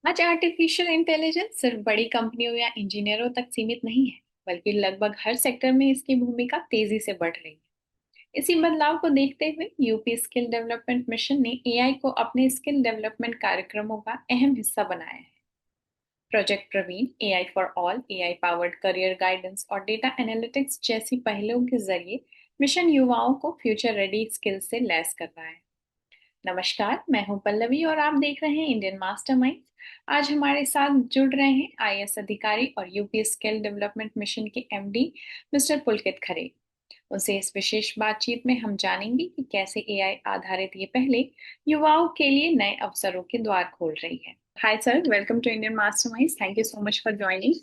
आज artificial intelligence सिर्फ बड़ी कंपनियों या इंजीनियरों तक सीमित नहीं है, बल्कि लगभग हर सेक्टर में इसकी भूमिका तेजी से बढ़ रही है। इसी बदलाव को देखते हुए यूपी स्किल डेवलपमेंट मिशन ने एआई को अपने स्किल डेवलपमेंट कार्यक्रमों का अहम हिस्सा बनाया है। Project Praveen, AI for all, AI powered career guidance और डेटा एनालिटिक्स जैसी पहलों के जरिए मिशन युवाओं को फ्यूचर रेडी स्किल्स से लैस कर रहा है। नमस्कार, मैं हूं पल्लवी और आप देख रहे हैं इंडियन मास्टरमाइंड। आज हमारे साथ जुड़ रहे हैं आईएएस अधिकारी और यूपी स्किल डेवलपमेंट मिशन के एमडी मिस्टर पुलकित खरे। उनसे इस विशेष बातचीत में हम जानेंगे कि कैसे एआई आधारित ये पहले युवाओं के लिए नए अवसरों के द्वार खोल रही है। Hi sir, welcome to Indian Mastermind. Thank you so much for joining.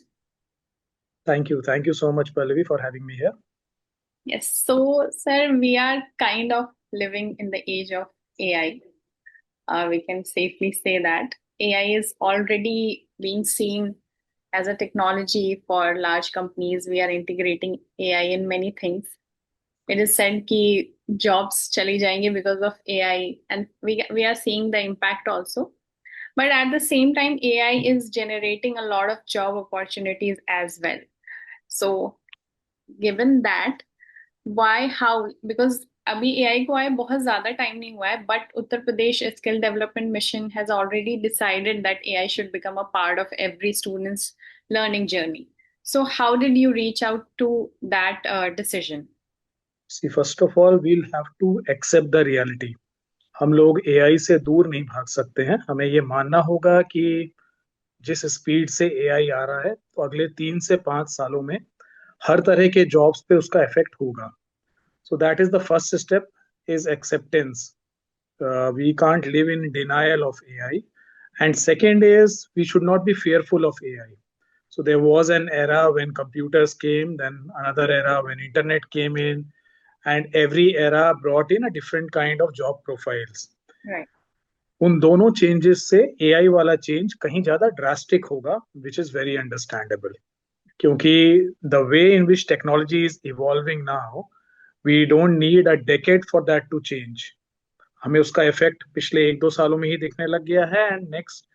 Thank you. Thank you so much, Pallavi, for having me here. Yes, so sir, we are kind of living in the age of AI. We can safely say that AI is already being seen as a technology for large companies. We are integrating AI in many things. It is said कि jobs चली जाएंगे because of AI, and we are seeing the impact also. But at the same time, AI is generating a lot of job opportunities as well. So, given that, why how because अभी AI को आए बहुत ज्यादा time नहीं हुआ है, but Uttar Pradesh skill development mission has already decided that AI should become a part of every students learning journey. So how did you reach out to that decision? See, first of all, we'll have to accept the reality. हम लोग AI से दूर नहीं भाग सकते हैं. हमें ये मानना होगा कि जिस स्पीड से एआई आ रहा है, तो अगले 3 से 5 सालों में हर तरह के जॉब्स पे उसका इफेक्ट होगा. So that is the first step, is acceptance. We can't live in denial of AI. And second is, we should not be fearful of AI. So there was an era when computers came, then another era when internet came in, and every era brought in a different kind of job profiles. Right. उन दोनों changes से AI वाला change कहीं ज्यादा drastic होगा, which is very understandable. क्योंकि the way in which technology is evolving now, we don't need a decade for that to change. हमें उसका इफेक्ट पिछले 1-2 सालों में ही दिखने लग गया है, एंड नेक्स्ट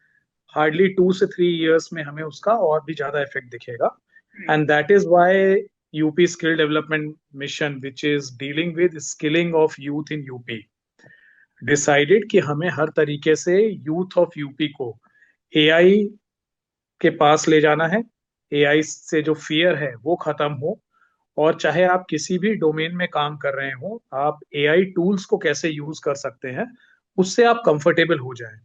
हार्डली 2 से 3 इयर्स में हमें उसका और भी ज्यादा इफेक्ट दिखेगा. Right. And that is why UP Skill Development Mission, which is dealing with skilling of youth in UP, decided कि हमें हर तरीके से यूथ ऑफ यूपी को एआई के पास ले जाना है. एआई से जो फियर है वो खत्म हो, और चाहे आप किसी भी डोमेन में काम कर रहे हो, आप एआई टूल्स को कैसे यूज कर सकते हैं, उससे आप कंफर्टेबल हो जाएं.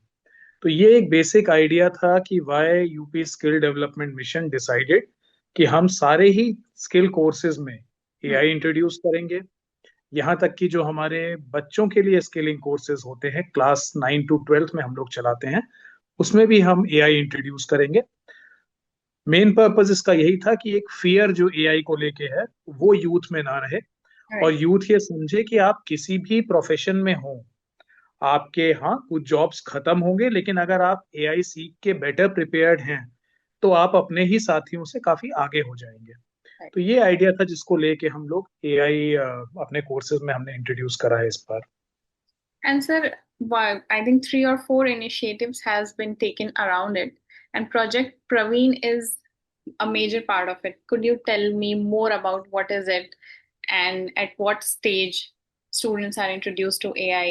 तो ये एक बेसिक आइडिया था कि why UP skill development mission decided कि हम सारे ही स्किल कोर्सेज में एआई इंट्रोड्यूस करेंगे. यहाँ तक कि जो हमारे बच्चों के लिए स्किलिंग कोर्सेज होते हैं, क्लास 9 to 12 में हम लोग चलाते हैं, उसमें भी हम एआई इंट्रोड्यूस करेंगे. मेन पर्पस इसका यही था कि एक फियर जो एआई को लेके है, वो यूथ में ना रहे, और राइट. यूथ ये समझे कि आप किसी भी प्रोफेशन में हो, आपके, हाँ, कुछ जॉब्स खत्म होंगे, लेकिन अगर आप एआई सीख के बेटर प्रिपेयर्ड हैं, तो आप अपने ही साथियों से काफी आगे हो जाएंगे. राइट. तो ये आइडिया था जिसको लेके हम लोग एआई अपने कोर्सेज में हमने इंट्रोड्यूस करा है इस बार. And sir, I think three or four initiatives has been taken around it, and Project Praveen is a major part of it. Could you tell me more about what is it and at what stage students are introduced to AI?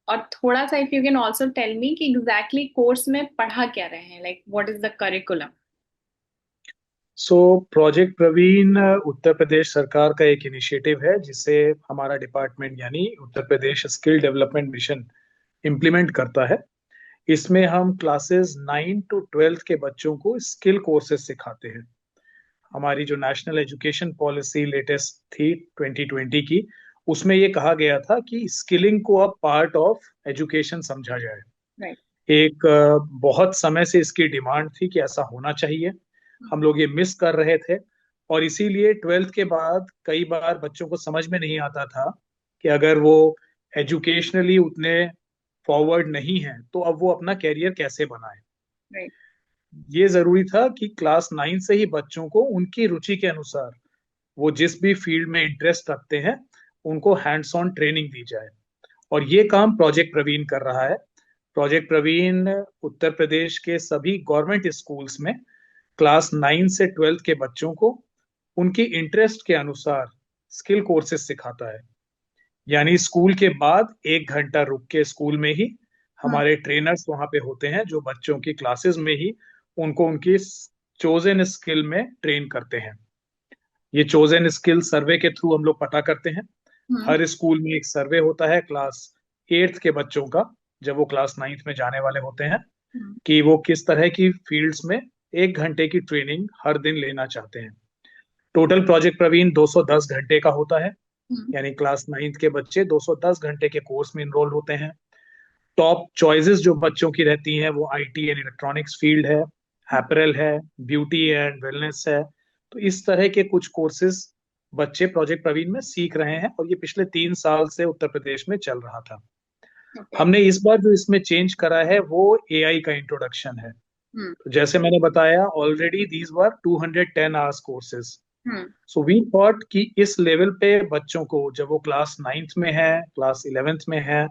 और थोड़ा सा if you can also tell me कि exactly course में पढ़ा क्या रहे हैं, like what is the curriculum? So project Praveen Uttar Pradesh सरकार का एक इनिशिएटिव है, जिसे हमारा डिपार्टमेंट यानी Uttar Pradesh skill development mission implement करता है. इसमें हम क्लासेस 9 to 12 के बच्चों को स्किल कोर्सेज सिखाते हैं. हमारी जो नेशनल एजुकेशन पॉलिसी लेटेस्ट थी 2020 की, उसमें ये कहा गया था कि स्किलिंग को अब पार्ट ऑफ एजुकेशन समझा जाए. Right. एक बहुत समय से इसकी डिमांड थी कि ऐसा होना चाहिए. हम लोग ये मिस कर रहे थे, और इसीलिए 12th के बाद कई बार बच्चों को समझ में नहीं आता था कि अगर वो एजुकेशनली उतने फॉरवर्ड नहीं है, तो अब वो अपना कैरियर कैसे बनाए. Right. ये जरूरी था कि क्लास 9 से ही बच्चों को उनकी रुचि के अनुसार, वो जिस भी फील्ड में इंटरेस्ट रखते हैं, उनको हैंड्स ऑन ट्रेनिंग दी जाए. और ये काम प्रोजेक्ट प्रवीण कर रहा है. प्रोजेक्ट प्रवीण उत्तर प्रदेश के सभी गवर्नमेंट स्कूल्स में क्लास 9 से 12 के बच्चों को उनकी इंटरेस्ट के अनुसार स्किल कोर्सेज सिखाता है। यानी स्कूल के बाद 1 घंटा रुक के स्कूल में ही हाँ। हमारे ट्रेनर्स वहां पे होते हैं, जो बच्चों की क्लासेस में ही उनको उनकी चोजन स्किल में ट्रेन करते हैं। ये चोजन स्किल सर्वे के थ्रू हम लोग पता करते हैं। हम्म। हर स्कूल में एक सर्वे होता है क्लास 8th के बच्चों का, जब वो क्लास 9th में जाने वाले होते हैं, हम्म। कि वो किस तरह की फील्ड्स में 1 घंटे की ट्रेनिंग हर दिन लेना चाहते हैं। टोटल प्रोजेक्ट प्रवीण 210 घंटे का होता है। हम्म। यानी क्लास 9th के बच्चे 210 घंटे के कोर्स में इनरोल होते हैं। टॉप चॉइसेस जो बच्चों की रहती हैं वो आईटी एंड इलेक्ट्रॉनिक्स फील्ड है, एपरल है, ब्यूटी एंड वेलनेस है। तो इस तरह के कुछ कोर्सेज बच्चे प्रोजेक्ट प्रवीण में सीख रहे हैं, और ये पिछले 3 साल से उत्तर प्रदेश में चल रहा था। ओके। हमने इस बार जो इसमें चेंज करा है वो एआई का इंट्रोडक्शन है। हम्म। तो जैसे मैंने बताया, already these were 210 hours courses. Hmm. So we thought कि इस लेवल पे बच्चों को, जब वो क्लास 9th में है, क्लास 11th में है,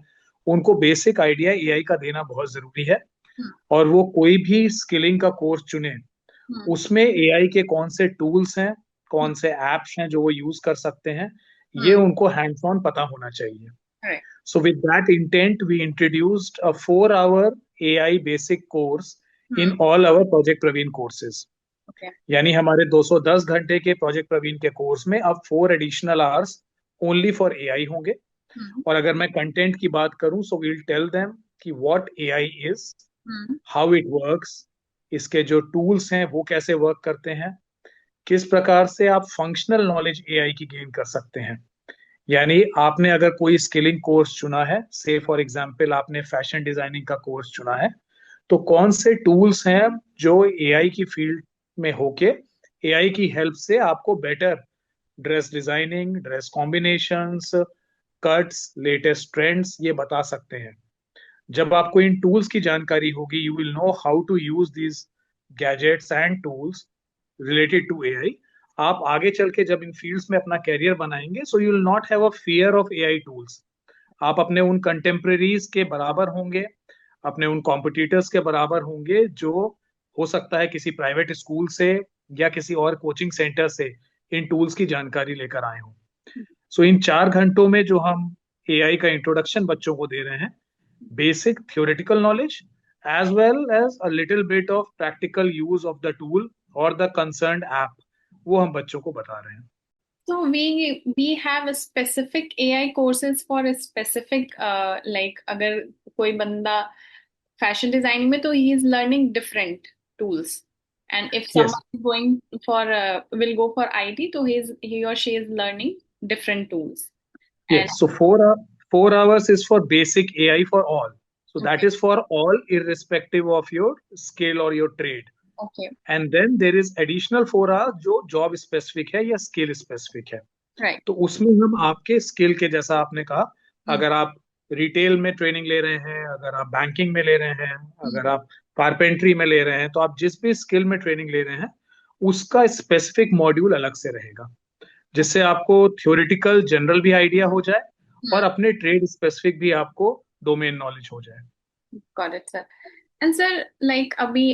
उनको बेसिक आइडिया एआई का देना बहुत जरूरी है। हम्म। और वो कोई भी स्किलिंग का कोर्स चुने, हम्म। उसमें एआई के कौन से टूल्स हैं, हम्म। कौन से एप्स हैं जो वो यूज कर सकते हैं, ये हम्म। उनको हैंड्स ऑन पता होना चाहिए। Right. So with that intent, we introduced a 4 hour AI basic course in hmm. all our Project Praveen courses. Okay. यानी हमारे 210 घंटे के प्रोजेक्ट प्रवीण के कोर्स में अब 4 additional hours only for AI होंगे। हम्म। और अगर मैं कंटेंट की बात करूं, सो वील टेल देम कि what AI is, hmm. How it works, इसके जो टूल्स हैं वो कैसे वर्क करते हैं, किस प्रकार से आप फंक्शनल नॉलेज एआई की गेन कर सकते हैं। यानी आपने अगर कोई स्किलिंग कोर्स चुना है, से फॉर एग्जांपल आपने फैशन डिजाइनिंग का कोर्स चुना है, तो कौन से टूल्स हैं जो एआई की फील्ड में होके एआई की हेल्प से आपको better dress designing, dress combinations, cuts, latest trends ये बता सकते हैं। जब आपको इन टूल्स की जानकारी होगी, you will know how to use these gadgets and tools related to AI. आप आगे चल के जब इन फील्ड्स में अपना कैरियर बनाएंगे, so you will not have a fear of AI tools. आप अपने उन कंटेम्प्रेरीज के बराबर होंगे, अपने उन कॉम्पिटिटर्स के बराबर होंगे, जो हो सकता है किसी प्राइवेट स्कूल से या किसी और कोचिंग सेंटर से इन टूल्स की जानकारी लेकर आए हों। सो इन 4 घंटों में जो हम एआई का इंट्रोडक्शन बच्चों को दे रहे हैं, basic theoretical knowledge as well as a little bit of practical use of the tool or the concerned app, वो हम बच्चों को बता रहे हैं। So we have a specific AI courses for a specific like अगर कोई बंदा fashion designing में तो he is learning different tools, and if Yes, someone is going for will go for IT तो he or she is learning different tools. And yes. So 4 hours is for basic AI for all. So that okay. is for all, irrespective of your skill or your trade. Okay. And then there is additional 4 hours जो job specific है या skill specific है। Right. तो उसमें हम आपके skill के, जैसा आपने कहा, Hmm. अगर आप रिटेल में ट्रेनिंग ले रहे हैं, अगर आप बैंकिंग में ले रहे हैं, अगर Hmm. आप कारपेंट्री में ले रहे हैं, तो आप जिस भी स्किल में ट्रेनिंग ले रहे हैं उसका स्पेसिफिक मॉड्यूल अलग से रहेगा, जिससे आपको थ्योरेटिकल जनरल भी आइडिया हो जाए और Hmm. अपने ट्रेड स्पेसिफिक भी आपको डोमेन नॉलेज हो जाए। Got it, sir. And sir, like अभी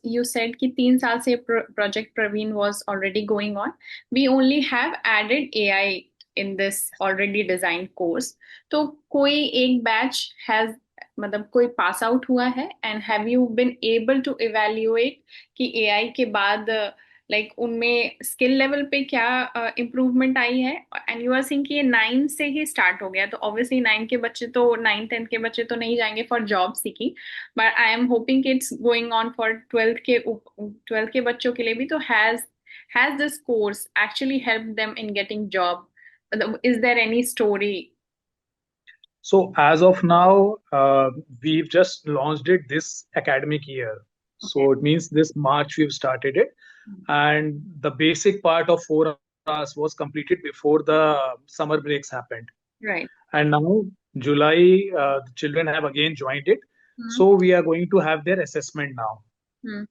you said कि 3 साल से project Praveen was already going on. We only have added AI in this already designed course. तो कोई एक batch has मतलब कोई pass out हुआ है, and have you been able to evaluate कि AI के बाद लाइक उनमें स्किल लेवल पे क्या इम्प्रूवमेंट आई है? एंड यू आर सिंग कि ये 9 से ही स्टार्ट हो गया, तो ऑब्वियसली 9 10 के बच्चे तो नहीं जाएंगे for job seeking, but I am hoping कि it's going on for 12th के बच्चों के लिए भी। तो has this course actually help them in getting job? Is there any story? So as of now, we've just launched it this academic year. Okay. So it means this March we've started it, and the basic part of 4 hours was completed before the summer breaks happened. Right. And now July, the children have again joined it. So we are going to have their assessment now.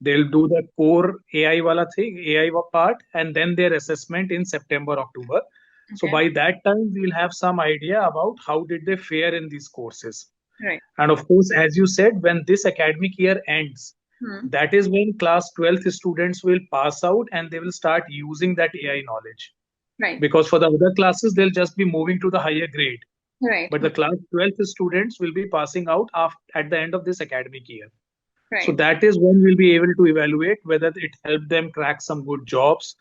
They'll do the core AI wala thing, AI part, and then their assessment in September, October. So okay. by that time, we'll have some idea about how did they fare in these courses. Right. And of course, as you said, when this academic year ends, Hmm. that is when class 12th students will pass out and they will start using that AI knowledge. Right. Because for the other classes, they'll just be moving to the higher grade. Right. But the class 12th students will be passing out at the end of this academic year. So Right. that is when we'll be able to evaluate whether it helped them crack some good jobs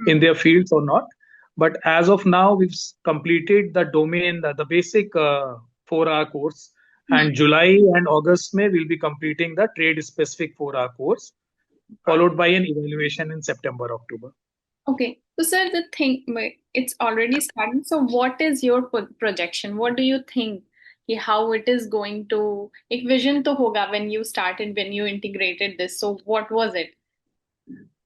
in Hmm. their fields or not. But as of now, we've completed the domain, the basic 4 hour course. Hmm. And July and August May, we'll be completing the trade specific 4 hour course, Got it. followed by an evaluation in September, October. Okay. So, sir, the thing, it's already started. So, what is your projection? What do you think how it is going to, एक vision तो होगा when you started, when you integrated this. So, what was it?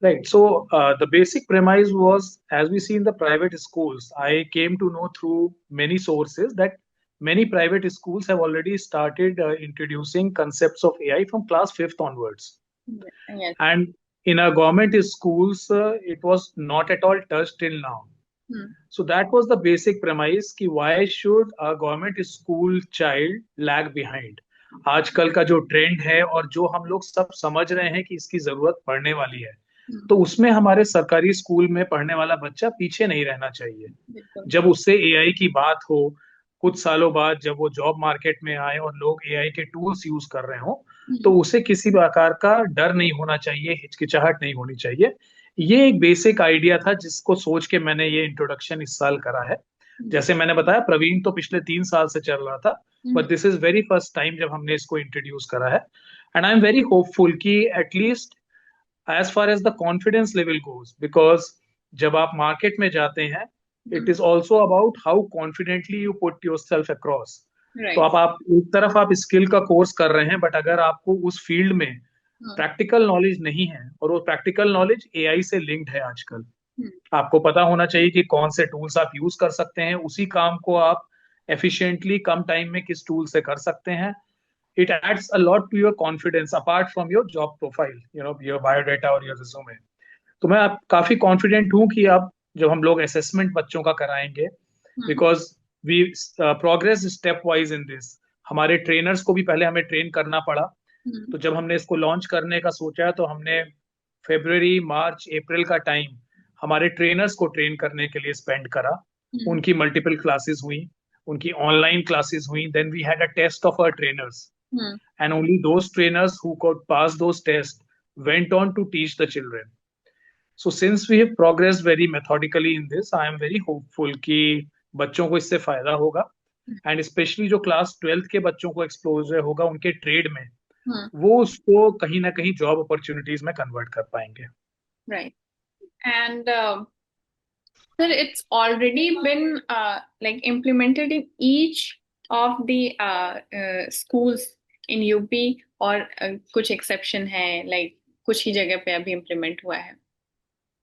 Right. So the basic premise was, as we see in the private schools, I came to know through many sources that many private schools have already started introducing concepts of AI from class fifth onwards. Yes. And in our government schools, it was not at all touched till now. Hmm. So that was the basic premise कि why should a government school child lag behind? आजकल का जो trend है और जो हम लोग सब समझ रहे हैं कि इसकी जरूरत पड़ने वाली है, Hmm. तो उसमें हमारे सरकारी स्कूल में पढ़ने वाला बच्चा पीछे नहीं रहना चाहिए। बिल्कुल। जब उससे एआई की बात हो, कुछ सालों बाद जब वो जॉब मार्केट में आए और लोग एआई के टूल्स यूज कर रहे हो, तो Hmm. उसे किसी प्रकार का डर नहीं होना चाहिए, हिचकिचाहट नहीं होनी चाहिए। ये एक बेसिक आइडिया था जिसको सोच के मैंने ये इंट्रोडक्शन इस साल करा है। Hmm. जैसे मैंने बताया, प्रवीण तो पिछले 3 साल से चल रहा था, Hmm. But this is very first time जब हमने इसको इंट्रोड्यूस करा है। And I am very hopeful कि at least as far as the confidence level goes, because जब आप मार्केट में जाते हैं, Hmm. it is also about how confidently you put yourself across. तो Right. आप एक तरफ आप स्किल का कोर्स कर रहे हैं, बट अगर आपको उस फील्ड में Hmm. प्रैक्टिकल नॉलेज नहीं है, और वो प्रैक्टिकल नॉलेज एआई से लिंक्ड है आजकल, Hmm. आपको पता होना चाहिए कि कौन से टूल्स आप यूज कर सकते हैं, उसी काम को आप एफिशिएंटली कम टाइम में किस टूल से कर सकते हैं। it adds a lot to your confidence apart from your job profile, your biodata or your resume. तो मैं आप काफी कॉन्फिडेंट हूँ कि अब जब हम लोग असेसमेंट बच्चों का कराएंगे, Hmm. Because we progress step wise in this. हमारे ट्रेनर्स को भी पहले हमें ट्रेन करना पड़ा। Hmm. तो जब हमने इसको लॉन्च करने का सोचा, तो हमने फेब्रुवरी मार्च अप्रैल का टाइम हमारे ट्रेनर्स को ट्रेन करने के लिए स्पेंड करा। Hmm. उनकी मल्टीपल क्लासेस हुई, उनकी ऑनलाइन क्लासेस हुई, then we had a test of our trainers, Hmm. and only those trainers who could pass those tests went on to teach the children. So since we have progressed very methodically in this, I am very hopeful कि बच्चों को इससे फायदा होगा, and specially जो class 12th के बच्चों को एक्सपोजर होगा उनके ट्रेड में, Hmm. वो उसको कहीं ना कहीं जॉब अपॉर्चुनिटीज में कन्वर्ट कर पाएंगे। Right. And sir, it's already been like implemented in each of the schools in UP, और कुछ exception है, like कुछ ही जगह पे अभी implement हुआ है।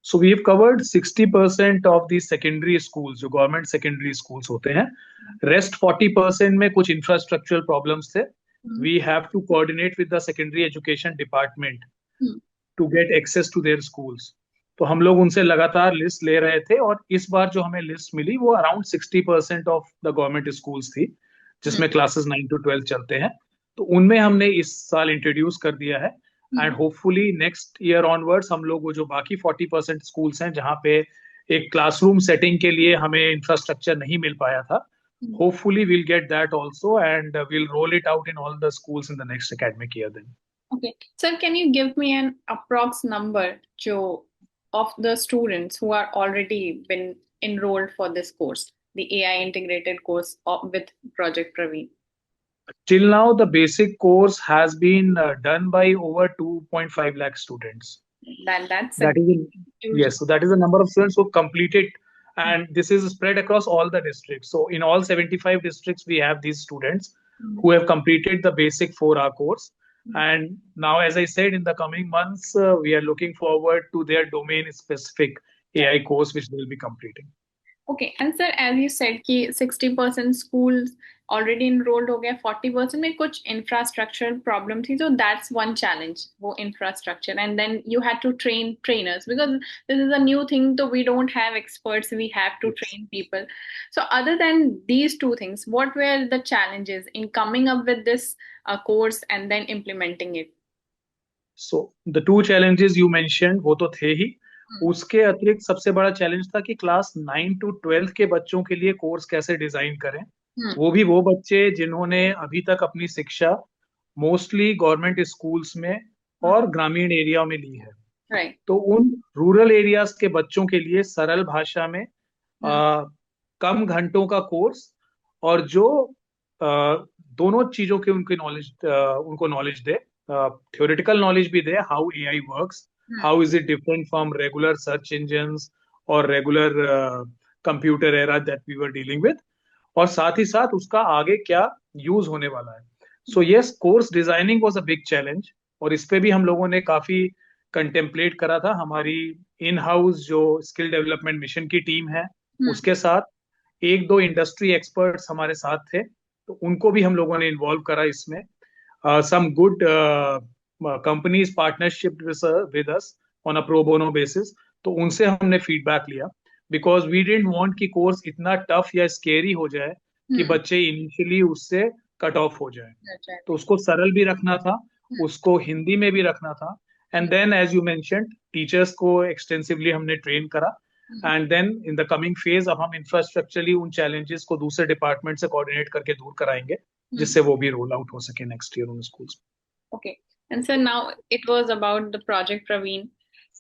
So we have covered 60% of the secondary schools, जो गवर्नमेंट सेकेंडरी स्कूल्स होते हैं। रेस्ट 40% में कुछ इंफ्रास्ट्रक्चरल प्रॉब्लम्स थे। Hmm. We have to coordinate with the secondary education department hmm. To get access to their schools. तो हम लोग उनसे लगातार लिस्ट ले रहे थे, और इस बार जो हमें लिस्ट मिली वो around 60% of the government schools थी, जिसमें क्लासेस 9 to 12 चलते हैं। तो उनमें हमने इस साल इंट्रोड्यूस कर दिया है, and hopefully next year onwards हम लोग वो जो बाकी 40% स्कूल्स हैं जहाँ पे एक क्लासरूम सेटिंग के लिए हमें इंफ्रास्ट्रक्चर नहीं मिल पाया था, hopefully we'll get that also, and we'll roll it out in all the schools in the next academic year then. Okay. Sir, can you give me an approx number of the students who are already been enrolled for this course, the AI integrated course with Project Praveen? Till now, the basic course has been done by over 2.5 lakh students. That's a That is huge. yes, so that is the number of students who completed, and this is spread across all the districts. So in all 75 districts, we have these students who have completed the basic 4 hour course. And now, as I said, in the coming months, we are looking forward to their domain specific AI course, which they will be completing. Okay, and sir, as you said, कि 60% schools already enrolled हो गया 40% में, कुछ infrastructure problem थी, तो that's one challenge, वो infrastructure, and then you had to train trainers because this is a new thing, तो we don't have experts, we have to Yes. Train people. So other than these two things, what were the challenges in coming up with this course and then implementing it? So the two challenges you mentioned वो तो थे ही। Hmm. उसके अतिरिक्त सबसे बड़ा challenge था कि class 9 to 12 के बच्चों के लिए कोर्स कैसे डिजाइन करें। Hmm. वो भी वो बच्चे जिन्होंने अभी तक अपनी शिक्षा मोस्टली गवर्नमेंट स्कूल्स में Hmm. और ग्रामीण एरिया में ली है। Right. तो उन रूरल एरियाज के बच्चों के लिए सरल भाषा में Hmm. कम घंटों का कोर्स, और जो दोनों चीजों के उनके नॉलेज उनको नॉलेज दे, थ्योरेटिकल नॉलेज भी दे, how AI works, Hmm. How is it different from regular search engines और regular computer era that we were dealing with, और साथ ही साथ उसका आगे क्या यूज होने वाला है। So yes, course designing was a big challenge, और इस पे भी हम लोगों ने काफी कंटेम्पलेट करा था। हमारी इन हाउस जो स्किल डेवलपमेंट मिशन की टीम है, Hmm. उसके साथ एक दो इंडस्ट्री एक्सपर्ट्स हमारे साथ थे, तो उनको भी हम लोगों ने इन्वॉल्व करा इसमें। Some good companies partnership with us on a pro bono basis, तो उनसे हमने फीडबैक लिया, बिकॉज वी डिडंट वांट कि कोर्स इतना टफ या स्केरी हो जाए कि Hmm. बच्चे इनिशियली उससे कट ऑफ हो जाए। That's right. तो उसको सरल भी रखना था, Hmm. उसको हिंदी में भी रखना था, and then as you mentioned teachers को एक्सटेंसिवली हमने ट्रेन करा। Hmm. And then in the coming phase अब हम इंफ्रास्ट्रक्चरली उन चैलेंजेस को दूसरे डिपार्टमेंट से कोऑर्डिनेट करके दूर कराएंगे, Hmm. जिससे वो भी रोल आउट हो सके नेक्स्ट ईयर उन schools. Okay. And so now it was about the project Praveen.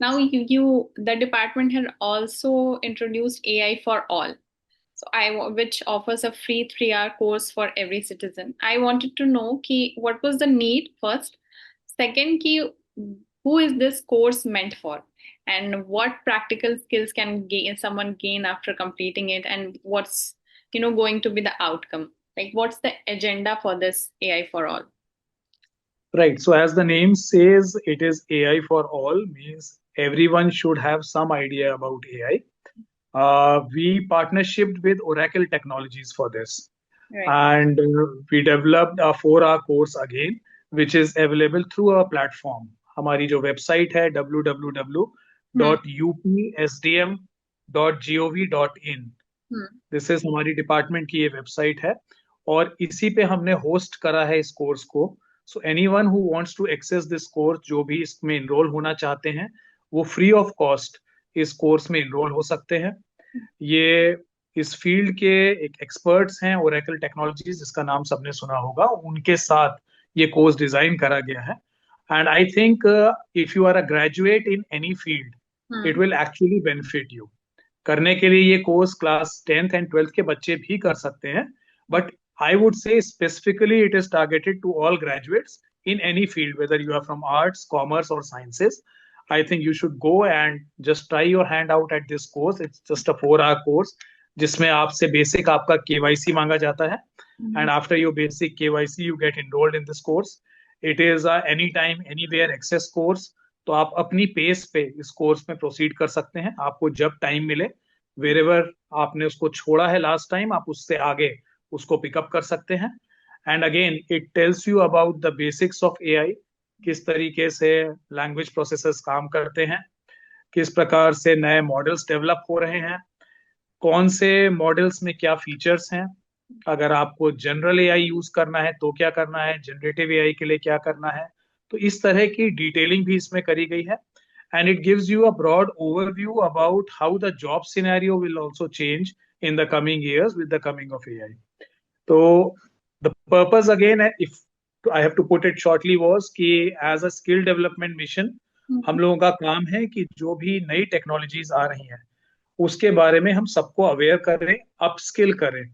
Now the department had also introduced AI for all. So which offers a free 3-hour course for every citizen. I wanted to know what was the need first. Second, who is this course meant for? And what practical skills can someone gain after completing it? And what's, going to be the outcome? Like, what's the agenda for this AI for all? Right. So as the name says, it is AI for all, means everyone should have some idea about AI. We partnershiped with Oracle Technologies for this, Right. and we developed a 4-hour course again, which is available through our platform. हमारी जो website है Hmm. www.upsdm.gov.in, Hmm. This is हमारी department की ये website है, और इसी पे हमने होस्ट करा है इस कोर्स को। So anyone who wants to access this course, जो भी इसमें इनरोल होना चाहते हैं, वो फ्री ऑफ कॉस्ट इस कोर्स में इनरोल हो सकते हैं। ये इस फील्ड के एक एक्सपर्ट्स हैं, ओरेकल टेक्नोलॉजीज जिसका नाम सबने सुना होगा, उनके साथ ये कोर्स डिजाइन करा गया है। And I think if you are a graduate in any field, it Hmm. Will actually benefit you. करने के लिए ये course class 10th and 12th के बच्चे भी कर सकते हैं, but I would say specifically it is targeted to all graduates in any field, whether you are from arts, commerce और sciences. I think you should go and just try your hand out at this course. It's just a 4-hour course जिसमें आपसे basic आपका KYC मांगा जाता है, Hmm. and after your basic KYC you get enrolled in this course. It is a anytime anywhere access course, तो आप अपनी pace पे इस कोर्स में प्रोसीड कर सकते हैं। आपको जब टाइम मिले, वेरेवर आपने उसको छोड़ा है लास्ट टाइम, आप उससे आगे उसको पिकअप कर सकते हैं। And again it tells you about the basics of AI, किस तरीके से लैंग्वेज प्रोसेसर्स काम करते हैं, किस प्रकार से नए मॉडल्स डेवलप हो रहे हैं, कौन से मॉडल्स में क्या फीचर्स हैं, अगर आपको जनरल एआई यूज करना है तो क्या करना है, जनरेटिव एआई के लिए क्या करना है। तो इस तरह की डिटेलिंग भी इसमें करी गई है, and it gives you a broad overview about how the job scenario will also change in the coming years with the coming of AI. तो द पर्पस अगेन है, if I have to put it shortly, was कि as a skill development mission हम Hmm. लोगों का काम है कि जो भी नई टेक्नोलॉजीज आ रही हैं उसके बारे में हम सबको अवेयर करें, अपस्किल करें।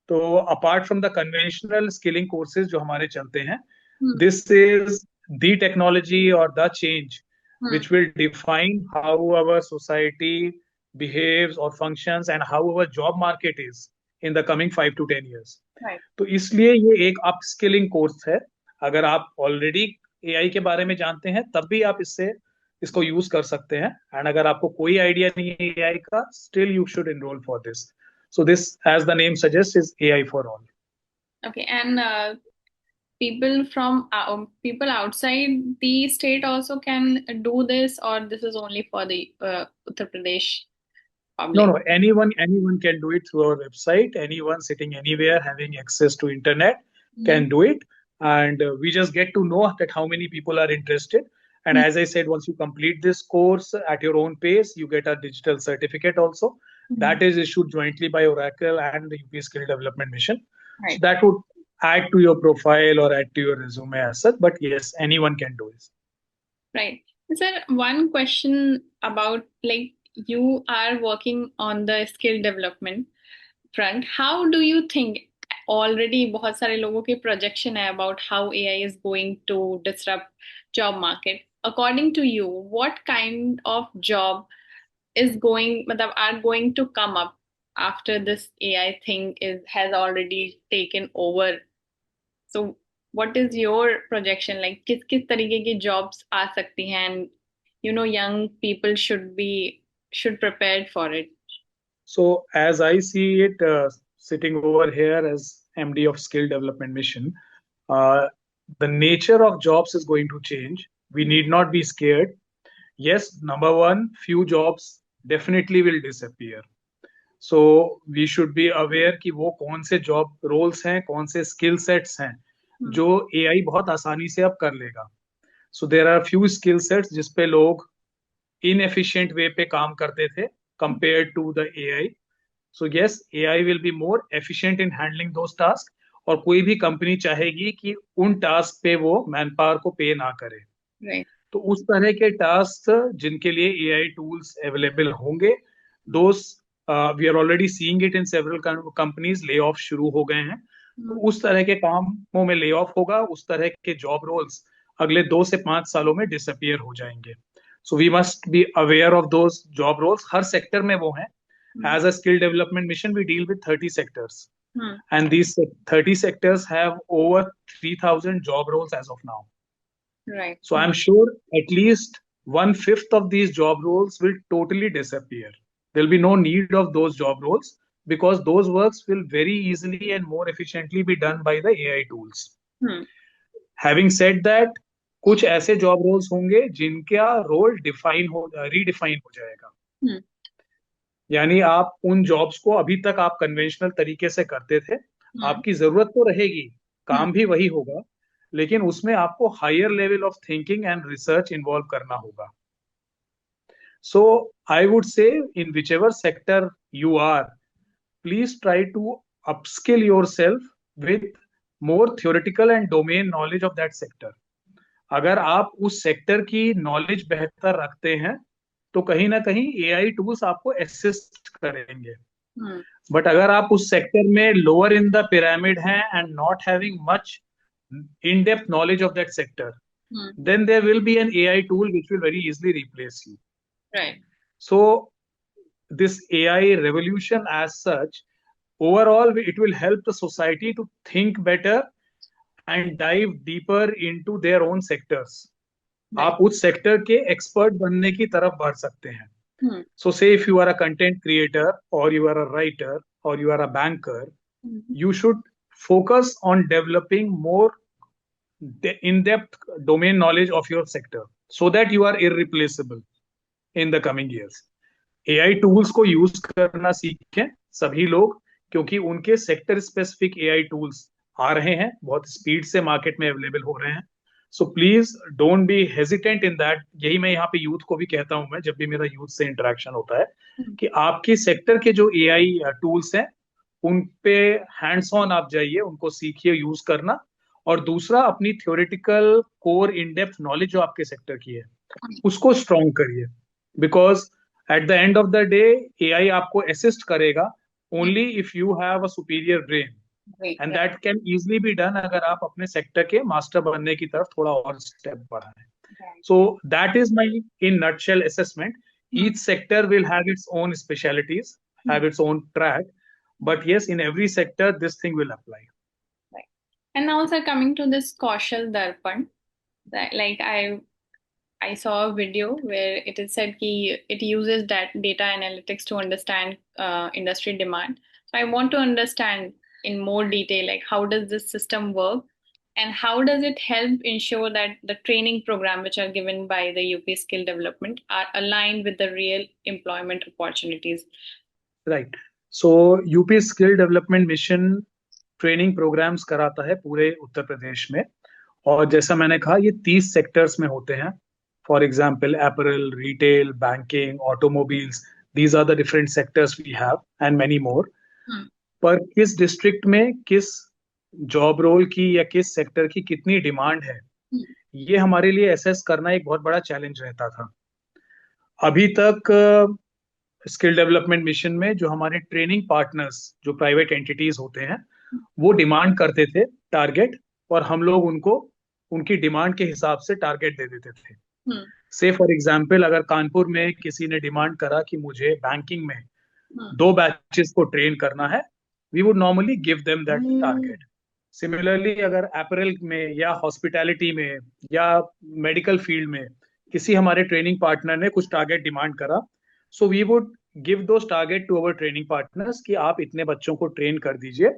तो apart from the conventional skilling courses जो हमारे चलते हैं, Hmm. This is the technology और the change Hmm. which will define how our society behaves or functions and how our job market is in the coming 5 to 10 years. Right. तो इसलिए ये एक upskilling course है। अगर आप already AI के बारे में जानते हैं तब भी आप इसको यूज कर सकते हैं, एंड अगर आपको कोई आइडिया नहीं है एआई का, still you should enrol for this. So this, as the name suggest, is AI for all. Okay, and people outside the state also can do this, or this is only for the Uttar Pradesh No, public? no, anyone can do it through our website. Anyone sitting anywhere having access to internet can Mm-hmm. do it. And we just get to know that how many people are interested. And as I said, once you complete this course at your own pace, you get a digital certificate also. Mm-hmm. That is issued jointly by Oracle and the UP Skill Development Mission. So Right. that would add to your profile or add to your resume as such. But yes, anyone can do it. Right. Sir, one question about, like, you are working on the skill development front. How do you think, already बहुत सारे लोगों के projection है about how AI is going to disrupt job market. According to you, what kind of job is going, मतलब are going to come up after this AI thing is has already taken over? So what is your projection, like किस किस तरीके की jobs आ सकती हैं, and young people should prepare for it. So, as I see it, sitting over here as MD of Skill Development Mission, uh, the nature of jobs is going to change. We need not be scared. Yes, number one, few jobs definitely will disappear. So we should be aware कि वो कौन से job roles हैं, कौन से skill sets हैं Hmm. जो AI बहुत आसानी से अब कर लेगा. So there are few skill sets जिसपे लोग इनएफिशिएंट वे पे काम करते थे compare to the AI. So yes, AI will be more efficient in handling those tasks. और कोई भी कंपनी चाहेगी कि उन टास्क पे वो मैन पावर को पे ना करे. Right. तो उस तरह के टास्क जिनके लिए एआई टूल्स अवेलेबल होंगे, those we are already seeing it in several companies. Lay off शुरू हो गए हैं. Hmm. तो उस तरह के कामों में ले ऑफ होगा. उस तरह के जॉब रोल्स अगले 2 से 5 सालों में डिसअपियर हो जाएंगे. So we must be aware of those job roles. हर सेक्टर में वो हैं. Hmm. As a skill development mission we deal with 30 sectors, Hmm. and these 30 sectors have over 3,000 job roles as of now. Right. So I'm sure at least 1/5 of these job roles will totally disappear. There'll be no need of those job roles because those works will very easily and more efficiently be done by the AI tools. Hmm. Having said that, कुछ ऐसे job roles होंगे जिनका role define हो redefine हो जाएगा. Hmm. यानी आप उन जॉब्स को अभी तक आप कन्वेंशनल तरीके से करते थे, Hmm. आपकी जरूरत तो रहेगी, Hmm. काम भी वही होगा, लेकिन उसमें आपको higher level of thinking and research involve करना होगा. So I would say in whichever sector you are, please try to upskill योर सेल्फ with more theoretical and domain knowledge of that sector. अगर आप उस सेक्टर की knowledge बेहतर रखते हैं तो कहीं ना कहीं एआई टूल्स आपको असिस्ट करेंगे. Hmm. बट अगर आप उस सेक्टर में लोअर इन द पिरामिड हैं and not having much in depth knowledge of that sector, Hmm. then there will be an AI tool which will very easily replace you. Right. So, this AI revolution, as such, overall, it will help the society to think better and dive deeper into their own sectors. Right. आप उस sector के expert बनने की तरफ बढ़ सकते हैं. Hmm. So, say if you are a content creator, or you are a writer, or you are a banker, Hmm. you should focus on developing more in-depth domain knowledge of your sector so that you are irreplaceable in the coming years. AI tools को use करना सीखें सभी लोग, क्योंकि उनके sector specific AI tools आ रहे हैं, बहुत स्पीड से मार्केट में अवेलेबल हो रहे हैं. So please don't be hesitant in that. यही मैं यहाँ पे यूथ को भी कहता हूं, मैं जब भी मेरा यूथ से इंटरेक्शन होता है, Hmm. कि आपके सेक्टर के जो एआई टूल्स हैं उन पे हैंड्स ऑन आप जाइए, उनको सीखिए यूज करना. और दूसरा, अपनी theoretical core in depth knowledge जो आपके सेक्टर की है उसको स्ट्रॉन्ग करिए. Because at the end of the day AI आपको असिस्ट करेगा Hmm. Only if you have a superior brain. Right. And Right. That can easily be done अगर आप अपने सेक्टर के मास्टर बनने की तरफ थोड़ा और स्टेप बढ़ाएं. Right. So that is my in nutshell assessment. Hmm. Each sector will have its own specialities, Hmm. have its own track, but yes, in every sector this thing will apply. Right. And now, sir, coming to this Kaushal Darpan, that, like, I saw a video where it is said that it uses that data analytics to understand industry demand. So I want to understand. in more detail, like how does this system work and how does it help ensure that the training program which are given by the UP skill development are aligned with the real employment opportunities? Right. So UP skill development mission training programmes कराता है पूरे उत्तर प्रदेश में। और जैसा मैंने कहा, ये 30 sectors में होते हैं। For example apparel, retail, banking, automobiles, these are the different sectors we have and many more. Hmm. पर किस डिस्ट्रिक्ट में किस जॉब रोल की या किस सेक्टर की कितनी डिमांड है, Hmm. ये हमारे लिए एसेस करना एक बहुत बड़ा चैलेंज रहता था। अभी तक स्किल डेवलपमेंट मिशन में जो हमारे ट्रेनिंग पार्टनर्स, जो प्राइवेट एंटिटीज होते हैं, वो डिमांड करते थे टारगेट, और हम लोग उनको उनकी डिमांड के हिसाब से टारगेट दे देते थे। Hmm. से फॉर एग्जाम्पल, अगर कानपुर में किसी ने डिमांड करा कि मुझे बैंकिंग में Hmm. 2 बैचेस को ट्रेन करना है, we would normally give them that target. Similarly, अगर अपैरल में या हॉस्पिटैलिटी में या मेडिकल फील्ड में किसी हमारे ट्रेनिंग पार्टनर ने कुछ टारगेट डिमांड करा, so we would give those target to our training partners कि आप इतने बच्चों को ट्रेन कर दीजिए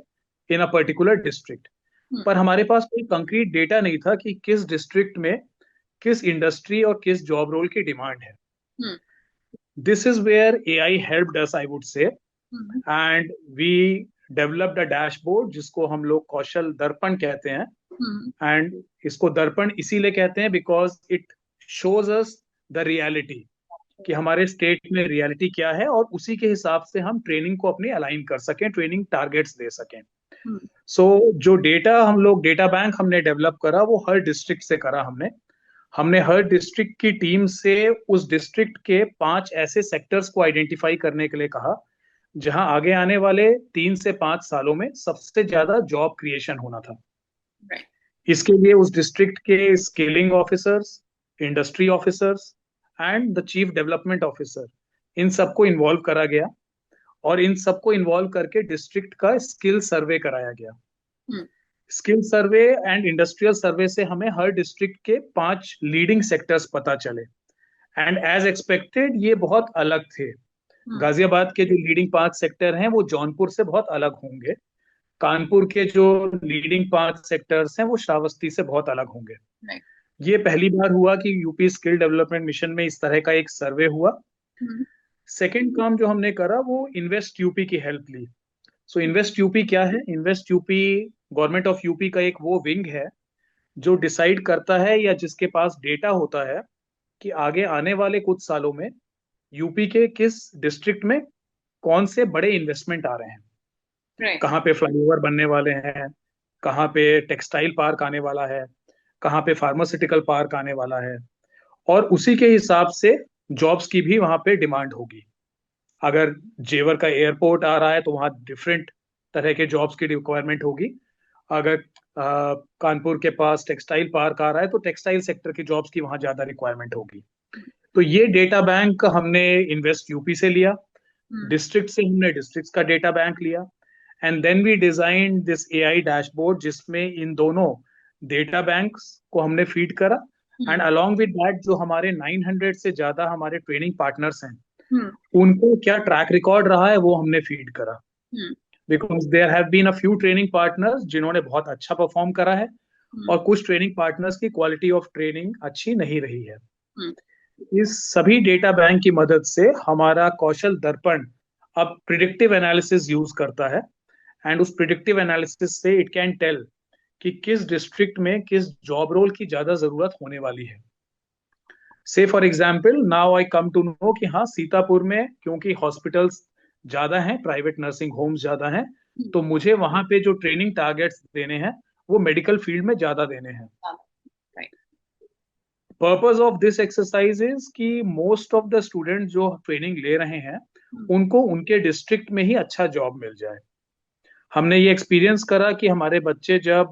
in a particular district. Hmm. पर हमारे पास कोई कंक्रीट डेटा नहीं था कि किस डिस्ट्रिक्ट में किस इंडस्ट्री और किस जॉब रोल की डिमांड है। Hmm. This is where AI helped us, I would say. Hmm. And we developed a dashboard जिसको हम लोग कौशल दर्पण कहते हैं। Hmm. एंड इसको दर्पण इसीलिए कहते हैं because it shows us the reality, कि हमारे स्टेट में रियलिटी क्या है, और उसी के हिसाब से हम ट्रेनिंग को अपनी अलाइन कर सकें, ट्रेनिंग टारगेट्स दे सकें। Hmm. सो जो डेटा हम लोग, डेटा बैंक हमने डेवलप करा, वो हर डिस्ट्रिक्ट से करा हमने। हमने हर डिस्ट्रिक्ट की टीम से उस डिस्ट्रिक्ट के 5 ऐसे सेक्टर्स को आइडेंटिफाई करने के लिए कहा जहां आगे आने वाले 3 से 5 सालों में सबसे ज्यादा जॉब क्रिएशन होना था। Right. इसके लिए उस डिस्ट्रिक्ट के skilling officers, industry officers and the chief development officer, इन सबको इन्वॉल्व करा गया। और इन सबको इन्वॉल्व करके डिस्ट्रिक्ट का स्किल सर्वे कराया गया। Hmm. Skill survey and industrial survey से हमें हर डिस्ट्रिक्ट के 5 लीडिंग सेक्टर्स पता चले। एंड एज एक्सपेक्टेड ये बहुत अलग थे। Hmm. गाजियाबाद के जो लीडिंग 5 सेक्टर हैं वो जौनपुर से बहुत अलग होंगे। कानपुर के जो लीडिंग 5 सेक्टर्स हैं वो श्रावस्ती से बहुत अलग होंगे। Right. ये पहली बार हुआ कि यूपी स्किल डेवलपमेंट मिशन में इस तरह का एक सर्वे हुआ। Hmm. सेकंड काम जो हमने करा वो इन्वेस्ट यूपी की हेल्प ली। सो इन्वेस्ट यूपी क्या है? Invest UP government of UP का एक वो विंग है जो डिसाइड करता है या जिसके पास डेटा होता है कि आगे आने वाले कुछ सालों में यूपी के किस डिस्ट्रिक्ट में कौन से बड़े इन्वेस्टमेंट आ रहे हैं, Right. कहाँ पे फ्लाईओवर बनने वाले हैं, कहाँ पे टेक्सटाइल पार्क आने वाला है, कहाँ पे फार्मास्यूटिकल पार्क आने वाला है। और उसी के हिसाब से जॉब्स की भी वहां पे डिमांड होगी। अगर जेवर का एयरपोर्ट आ रहा है तो वहाँ डिफरेंट तरह के जॉब्स की रिक्वायरमेंट होगी। अगर कानपुर के पास टेक्सटाइल पार्क आ रहा है तो टेक्सटाइल सेक्टर की जॉब्स की वहाँ ज्यादा रिक्वायरमेंट होगी। तो ये डेटा बैंक हमने इन्वेस्ट यूपी से लिया, Hmm. डिस्ट्रिक्ट से हमने डिस्ट्रिक्ट का डेटा बैंक लिया, and then we design this AI dashboard जिसमें इन दोनों डेटा बैंक्स को हमने फीड करा। Hmm. And along with that जो हमारे 900 से ज्यादा हमारे ट्रेनिंग पार्टनर्स हैं, Hmm. उनको क्या ट्रैक रिकॉर्ड रहा है वो हमने फीड करा। Hmm. Because there have been a few training partners जिन्होंने बहुत अच्छा परफॉर्म करा है, Hmm. और कुछ ट्रेनिंग पार्टनर्स की क्वालिटी ऑफ ट्रेनिंग अच्छी नहीं रही है। Hmm. इस सभी डेटा बैंक की मदद से हमारा कौशल दर्पण अब प्रिडिक्टिव एनालिसिस यूज करता है। एंड उस प्रिडिक्टिव एनालिसिस से इट कैन टेल कि किस डिस्ट्रिक्ट में किस जॉब रोल की ज्यादा जरूरत होने वाली है। Say for example now I come to know कि हाँ, सीतापुर में क्योंकि हॉस्पिटल्स ज्यादा हैं, प्राइवेट नर्सिंग होम्स ज्यादा हैं, Hmm. तो मुझे वहां पे जो ट्रेनिंग टारगेट्स देने हैं वो मेडिकल फील्ड में ज्यादा देने हैं। Right. Purpose of this exercise is कि मोस्ट ऑफ द स्टूडेंट जो ट्रेनिंग ले रहे हैं Hmm. उनको उनके डिस्ट्रिक्ट में ही अच्छा जॉब मिल जाए। हमने ये एक्सपीरियंस करा कि हमारे बच्चे जब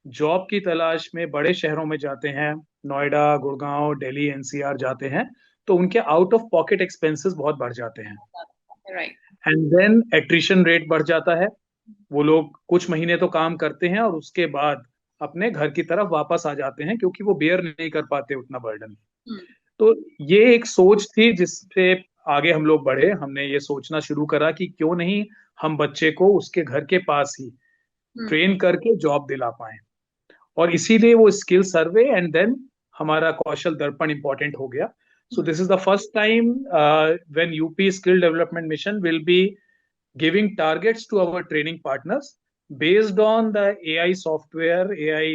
जॉब की तलाश में बड़े शहरों में जाते हैं, नोएडा, गुड़गांव, दिल्ली, एनसीआर जाते हैं, तो उनके आउट ऑफ पॉकेट एक्सपेंसेस बहुत बढ़ जाते हैं। Right. And then attrition rate बढ़ जाता है। वो लोग कुछ महीने तो काम करते हैं और उसके बाद अपने घर की तरफ वापस आ जाते हैं क्योंकि वो बेयर नहीं कर पाते उतना बर्डन। Hmm. तो ये एक सोच थी जिससे आगे हम लोग बढ़े। हमने ये सोचना शुरू करा कि क्यों नहीं हम बच्चे को उसके घर के पास ही हम्म। ट्रेन करके जॉब दिला पाए। और इसीलिए वो स्किल सर्वे एंड देन हमारा कौशल दर्पण इंपॉर्टेंट हो गया। So hmm. This is the first time when UP skill development mission will be giving targets to our training partners based on the AI software, AI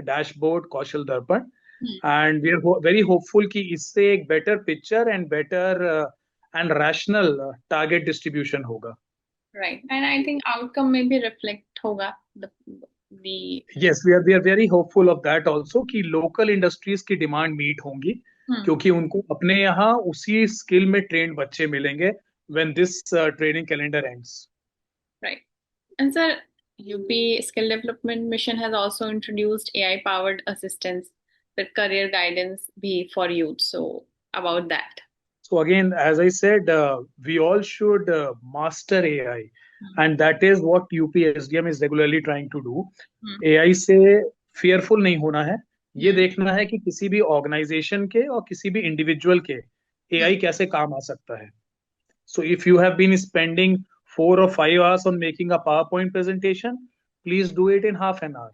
dashboard, Kaushal Darpan. Hmm. And we are very hopeful कि इससे एक better picture and better and rational target distribution होगा. Right. And I think outcome में भी reflect होगा the Yes, we are very hopeful of that also कि local industries की demand meet होंगी, हम्म। क्योंकि उनको अपने यहाँ उसी skill में trained बच्चे मिलेंगे when this training calendar ends. Right. And sir, UP Skill Development Mission has also introduced AI powered assistance with career guidance be for youth. So about that. So again, as I said, we all should master AI, hmm. and that is what UPSDM is regularly trying to do. Hmm. AI से fearful नहीं होना है, ये हम्म। देखना है कि किसी भी ऑर्गेनाइजेशन के और किसी भी इंडिविजुअल के हम्म। AI कैसे काम आ सकता है. So if you have been spending 4 or 5 hours on making a PowerPoint presentation, please do it in half an hour.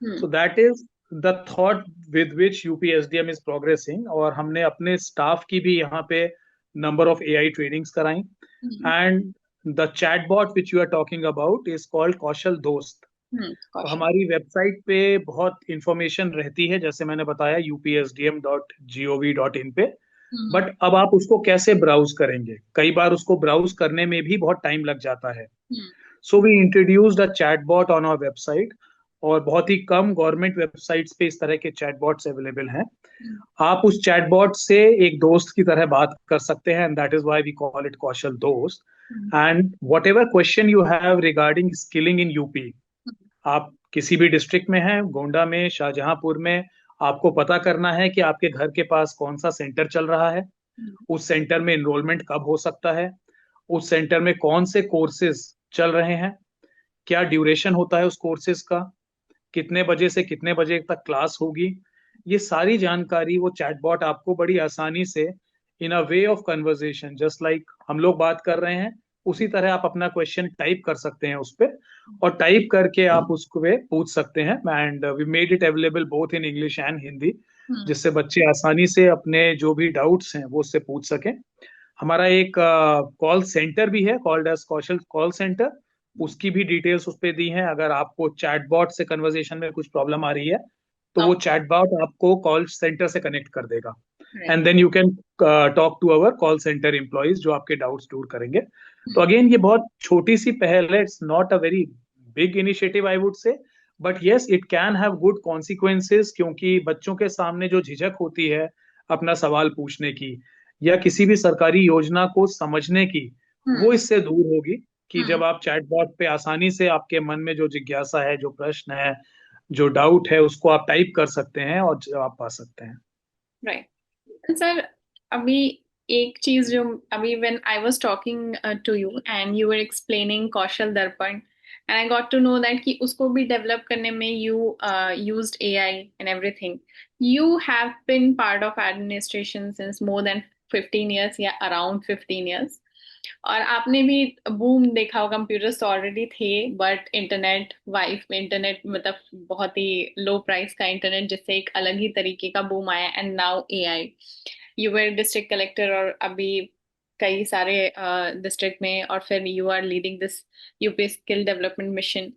Hmm. So that is the thought with which UPSDM is progressing. और हमने अपने staff की भी यहाँ पे number of AI trainings कराई. हम्म। And the chatbot which you are talking about is called कौशल दोस्त. तो Caution. हमारी वेबसाइट पे बहुत इंफॉर्मेशन रहती है, जैसे मैंने बताया upsdm.gov.in पे. हम्म। बट अब आप उसको कैसे ब्राउज करेंगे, कई बार उसको ब्राउज करने में भी बहुत टाइम लग जाता है. Hmm. So we introduced a chatbot on our website, और बहुत ही कम गवर्नमेंट वेबसाइट्स पे इस तरह के चैटबॉट्स अवेलेबल हैं. हम्म। आप उस चैटबॉट से एक दोस्त की तरह बात कर सकते हैं, and that is why we call it Kaushal Dost. Hmm. And whatever question you have regarding skilling in UP, आप किसी भी डिस्ट्रिक्ट में हैं, गोंडा में, शाहजहांपुर में, आपको पता करना है कि आपके घर के पास कौन सा सेंटर चल रहा है, हम्म। उस सेंटर में एनरोलमेंट कब हो सकता है, उस सेंटर में कौन से कोर्सेज चल रहे हैं, क्या ड्यूरेशन होता है उस कोर्सेज का, कितने बजे से कितने बजे तक क्लास होगी, ये सारी जानकारी वो चैटबॉट आपको बड़ी आसानी से in a way of conversation, just like हम लोग बात कर रहे हैं, उसी तरह आप अपना क्वेश्चन टाइप कर सकते हैं उस पर, और टाइप करके आप उसको वे पूछ सकते हैं. And we made it available both in English and Hindi, hmm. जिससे बच्चे आसानी से अपने जो भी डाउट्स हैं वो उससे पूछ सकें. हमारा एक कॉल सेंटर भी है, कॉल्ड एज कौशल कॉल सेंटर. उसकी भी डिटेल्स उस पर दी हैं. अगर आपको चैटबॉट से कन्वर्सेशन में कुछ प्रॉब्लम आ रही है, तो वो Okay. चैटबॉट आपको कॉल सेंटर से कनेक्ट कर देगा, Right. And then you can talk to our call centre employees जो आपके डाउट्स दूर करेंगे. तो हम्म। अगेन ये बहुत छोटी सी पहल है, it's not a very big initiative I would से, but yes it can have good consequences, क्योंकि बच्चों के सामने जो झिझक होती है अपना सवाल पूछने की या किसी भी सरकारी योजना को समझने की, वो हम्म। इससे दूर होगी. कि हम्म। जब आप चैटबॉट पे आसानी से आपके मन में जो जिज्ञासा है, जो प्रश्न है, जो डाउट है, उसको आप टाइप कर सकते हैं और जवाब पा सकते हैं. Right. सर, अभी एक चीज जो अभी when I was talking to you and you were explaining कौशल दर्पण and I got to know that कि उसको भी डेवलप करने में you used AI and everything. You have been part of administration since more than 15 years या around 15 years. और आपने भी बूम देखा होगा, कंप्यूटर्स तो ऑलरेडी थे बट इंटरनेट मतलब बहुत ही लो प्राइस का इंटरनेट जिससे एक अलग ही तरीके का बूम आया and now AI. You were district collector और अभी कई सारे डिस्ट्रिक्ट में और फिर you are leading this UP skill development mission.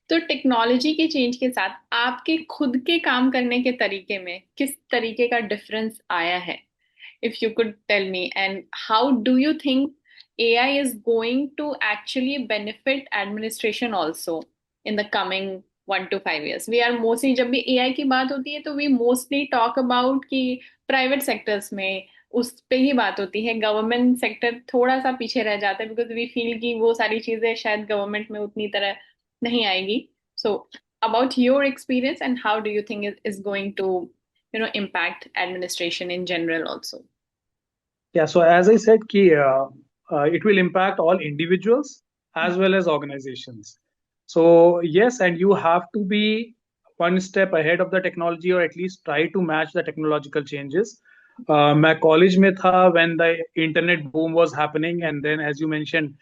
तो टेक्नोलॉजी के चेंज के साथ आपके खुद के काम करने के तरीके में किस तरीके का डिफरेंस आया है? If you could tell me, and how do you think AI is going to actually benefit administration also in the coming 1 to 5 years? We are mostly जब भी AI की बात होती है तो we mostly talk about कि private sectors में उस पे ही बात होती है, गवर्नमेंट सेक्टर थोड़ा सा पीछे रह जाता है बिकॉज वी फील कि वो सारी चीजें शायद गवर्नमेंट में उतनी तरह नहीं आएगी. सो about your experience and how do you think is going to impact administration in general also? Yeah, so as I said, it will impact all individuals as well as organizations. So yes, and you have to be one step ahead of the technology, or at least try to match the technological changes. मैं college में था when the internet boom was happening, and then as you mentioned,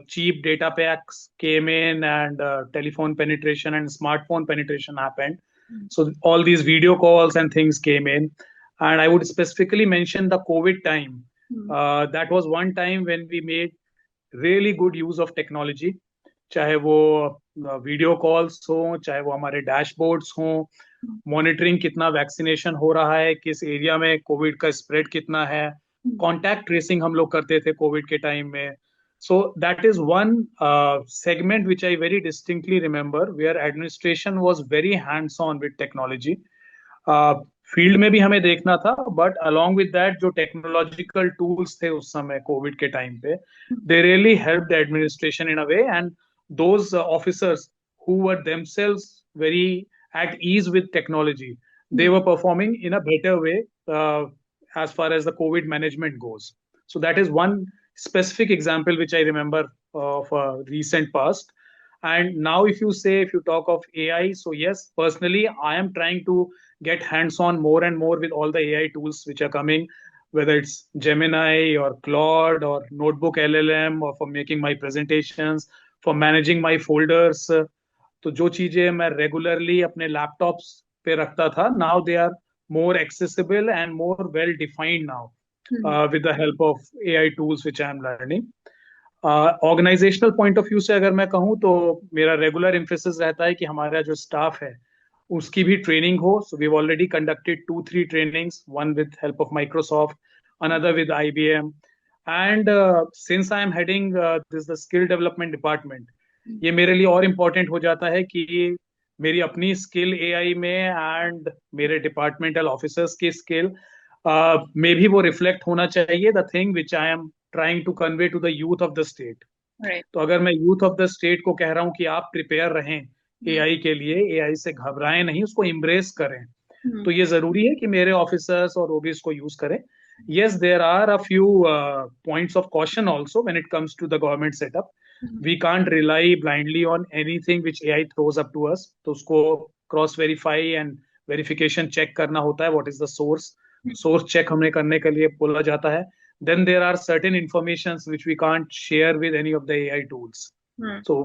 cheap data packs came in, and telephone penetration and smartphone penetration happened. So all these video calls and things came in. And I would specifically mention the COVID time. That was one time when we made really good use of technology, चाहे वो video calls हो, चाहे वो हमारे dashboards हो, monitoring कितना vaccination हो रहा है, किस एरिया में कोविड का स्प्रेड कितना है, कॉन्टैक्ट ट्रेसिंग हम लोग करते थे कोविड के टाइम में. So that is one segment which I very distinctly remember where administration was very hands on with technology. Field में भी हमें देखना था, बट अलॉन्ग विद दैट जो टेक्नोलॉजिकल टूल्स थे उस समय कोविड के टाइम पे, they really help the administration in a way. And those officers who were themselves very at ease with technology, they were performing in a better way as far as the COVID management goes. So that is one specific example which I remember of a recent past. And now if you talk of AI, so yes, personally I am trying to get hands on more and more with all the AI tools which are coming, whether it's Gemini or Claude or Notebook LLM, or for making my presentations, for managing my folders. तो जो चीजें मैं regularly अपने laptops पे रखता था, now they are more accessible and more well defined now with the help of AI tools which I am learning. Organisational point of view से अगर मैं कहूँ तो मेरा रेगुलर एम्फेसिस रहता है कि हमारा जो स्टाफ है उसकी भी ट्रेनिंग हो. So we have already conducted 2-3 trainings, one with help of Microsoft, another with IBM. And since I am heading this the skill development department, ये मेरे लिए और इम्पोर्टेंट हो जाता है कि मेरी अपनी स्किल एआई में एंड मेरे डिपार्टमेंटल ऑफिसर्स की स्किल में भी वो रिफ्लेक्ट होना चाहिए, the thing which I am trying to convey to the youth of the state. तो अगर मैं यूथ ऑफ द स्टेट को कह रहा हूँ कि आप प्रिपेयर रहें एआई के लिए, एआई से घबराएं नहीं, उसको इम्ब्रेस करें, तो ये जरूरी है कि मेरे ऑफिसर्स और वो भी इसको यूज करें. Yes, there are a few points of caution also when it comes to the government setup. We can't rely blindly on anything which AI throws up to us. तो उसको cross verify and verification check करना होता है. What is the source? Source check हमें करने के लिए बोला जाता है. Then there are certain informations which we can't share with any of the AI tools. So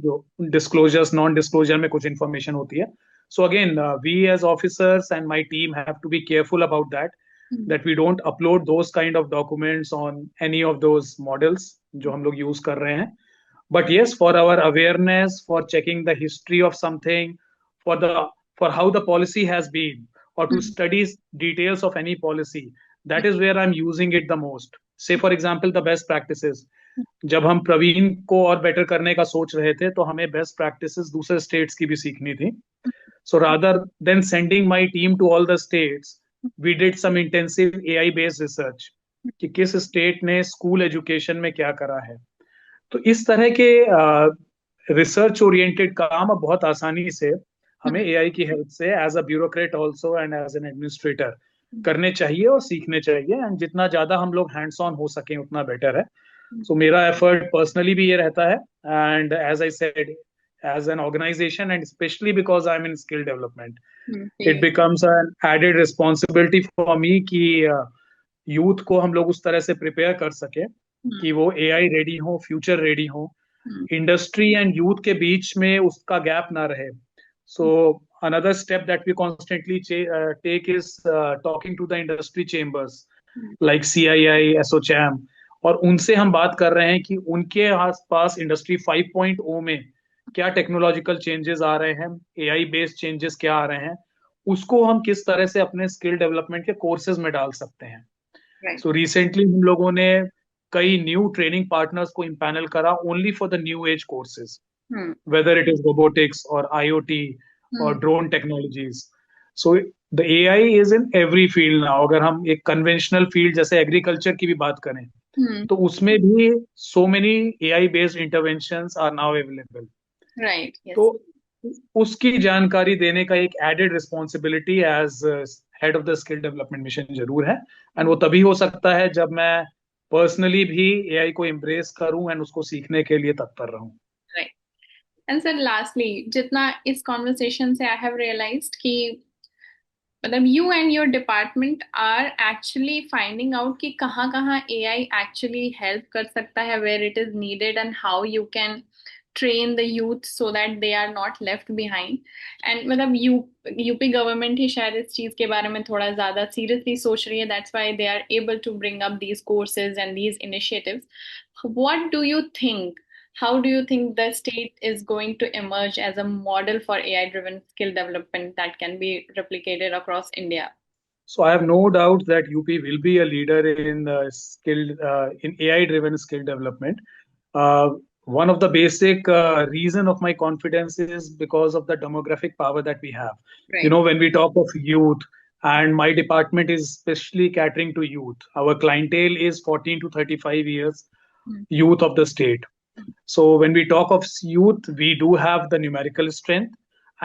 जो disclosures, non-disclosure में कुछ information होती है. So again, we as officers and my team have to be careful about that. That we don't upload those kind of documents on any of those models जो हम लोग use कर रहे हैं. But yes, for our awareness, for checking the history of something, for how the policy has been, or to study details of any policy, that is where I'm using it the most. Say for example, the best practices. जब हम प्रवीण को और better करने का सोच रहे थे तो हमें बेस्ट प्रैक्टिसेस दूसरे स्टेट्स की भी सीखनी थी. So rather than sending my team to all the states, we did some intensive AI based research कि किस स्टेट ने स्कूल एजुकेशन में क्या करा है. तो इस तरह के रिसर्च ओरिएंटेड काम अब बहुत आसानी से हमें एआई की हेल्प से as a bureaucrat also and as an administrator करने चाहिए और सीखने चाहिए. एंड जितना ज्यादा हम लोग हैंड्स ऑन हो सके उतना बेटर है. सो मेरा एफर्ट पर्सनली भी ये रहता है. And as I said, as an organization, and especially because I'm in skill development, it becomes an added responsibility for me कि यूथ को हम लोग उस तरह से प्रिपेयर कर सके कि वो एआई रेडी हो, फ्यूचर रेडी हो, इंडस्ट्री एंड यूथ के बीच में उसका गैप ना रहे. सो another step that we constantly take is talking to the industry chambers like CII, ASSOCHAM, और उनसे हम बात कर रहे हैं कि उनके आसपास इंडस्ट्री 5.0 में क्या टेक्नोलॉजिकल चेंजेस आ रहे हैं, एआई बेस्ड चेंजेस क्या आ रहे हैं, उसको हम किस तरह से अपने स्किल डेवलपमेंट के कोर्सेज में डाल सकते हैं. सो रिसेंटली हम लोगों ने कई न्यू ट्रेनिंग पार्टनर्स को इम्पैनल करा only for the new age courses, whether it is robotics और आईओटी और drone technologies. So the AI is in every field now. अगर हम एक कन्वेंशनल फील्ड जैसे एग्रीकल्चर की भी बात करें तो उसमें भी so many AI based interventions are now available. Right. तो उसकी जानकारी देने का एक added responsibility as head of the skill development mission जरूर है. एंड वो तभी हो सकता है जब मैं पर्सनली भी एआई को एम्ब्रेस करूं एंड उसको सीखने के लिए तत्पर रहूं. राइट. एंड सर लास्टली, जितना इस कॉन्वर्सेशन से आई हैव रियलाइज्ड कि मतलब you and your department are actually finding out कि कहाँ कहाँ AI actually help कर सकता है, where it is needed, and how you can train the youth so that they are not left behind. And मतलब UP government ही शायद इस चीज के बारे में थोड़ा ज्यादा सीरियसली सोच रही है, that's why they are able to bring up these courses and these initiatives. What do you think? How do you think the state is going to emerge as a model for AI driven skill development that can be replicated across India? So I have no doubt that UP will be a leader in in AI-driven skill development. Uh, One of the basic reason of my confidence is because of the demographic power that we have. You Right. know, when we talk of youth, and my department is especially catering to youth. Our clientele is 14 to 35 years, Hmm. youth of the state. So when we talk of youth, we do have the numerical strength,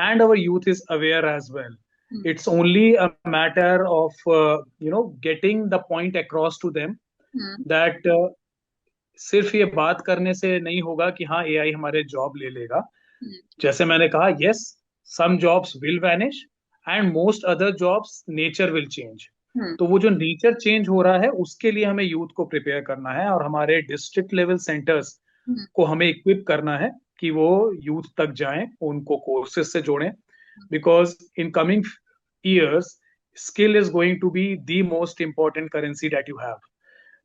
and our youth is aware as well. Hmm. It's only a matter of getting the point across to them Hmm. that सिर्फ ये बात करने से नहीं होगा कि हाँ AI हमारे जॉब ले लेगा. Hmm. जैसे मैंने कहा, yes, some jobs will vanish and most other jobs nature will change. Hmm. तो वो जो नेचर चेंज हो रहा है उसके लिए हमें यूथ को प्रिपेयर करना है, और हमारे डिस्ट्रिक्ट लेवल सेंटर्स Hmm. को हमें इक्विप करना है कि वो यूथ तक जाएं, उनको कोर्सेज से जोड़ें. Because in coming years skill is going to be the most important currency that you have.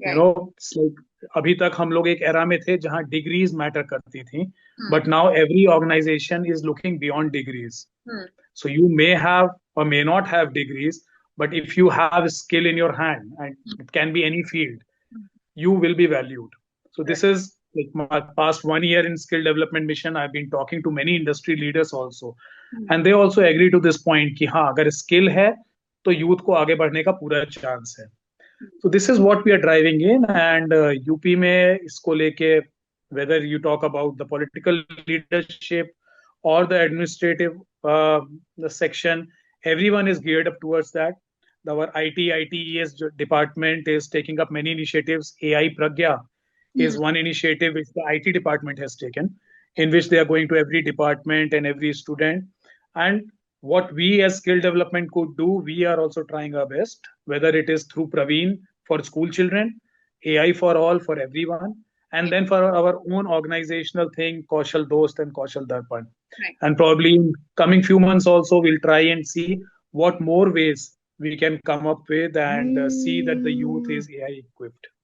You Right. No, अभी तक हम लोग एक एरा में थे जहां डिग्रीज मैटर करती थी, Hmm. But now every organisation is looking beyond degrees. Hmm. So you may have or may not have degrees, but if you have skill in your hand, and it can be any field, Hmm. you will be valued. So Right. this is like my past 1 year in skill development mission. I've been talking to many industry leaders also, Hmm. and they also agree to this point कि हाँ अगर skill है तो youth को आगे बढ़ने का पूरा chance है. So this is what we are driving in, and UP में इसको लेके, whether you talk about the political leadership or the administrative the section, everyone is geared up towards that. Our ITES department is taking up many initiatives. AI Pragya Hmm. is one initiative which the IT department has taken, in which they are going to every department and every student. And what we as skill development could do, we are also trying our best, whether it is through Praveen for school children, AI for all, for everyone, and then for our own organizational thing, Kaushal Dost and Kaushal Darpan. Right. And probably in coming few months also, we'll try and see what more ways we can come up with, and see that the youth is AI equipped.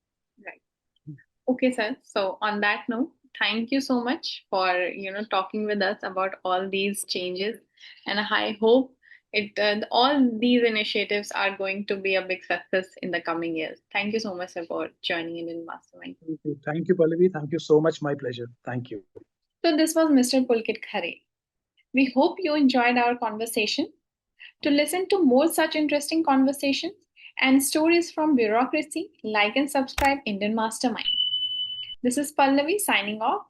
Right. Okay, sir. So on that note, thank you so much for talking with us about all these changes, and I hope it all these initiatives are going to be a big success in the coming years. Thank you so much, sir, for joining in Mastermind. Thank you, Pallavi. Thank you so much. My pleasure. Thank you. So this was Mr. Pulkit Khare. We hope you enjoyed our conversation. To listen to more such interesting conversations and stories from bureaucracy, like and subscribe Indian Mastermind. This is Pallavi signing off.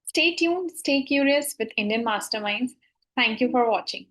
Stay tuned, stay curious with Indian Masterminds. Thank you for watching.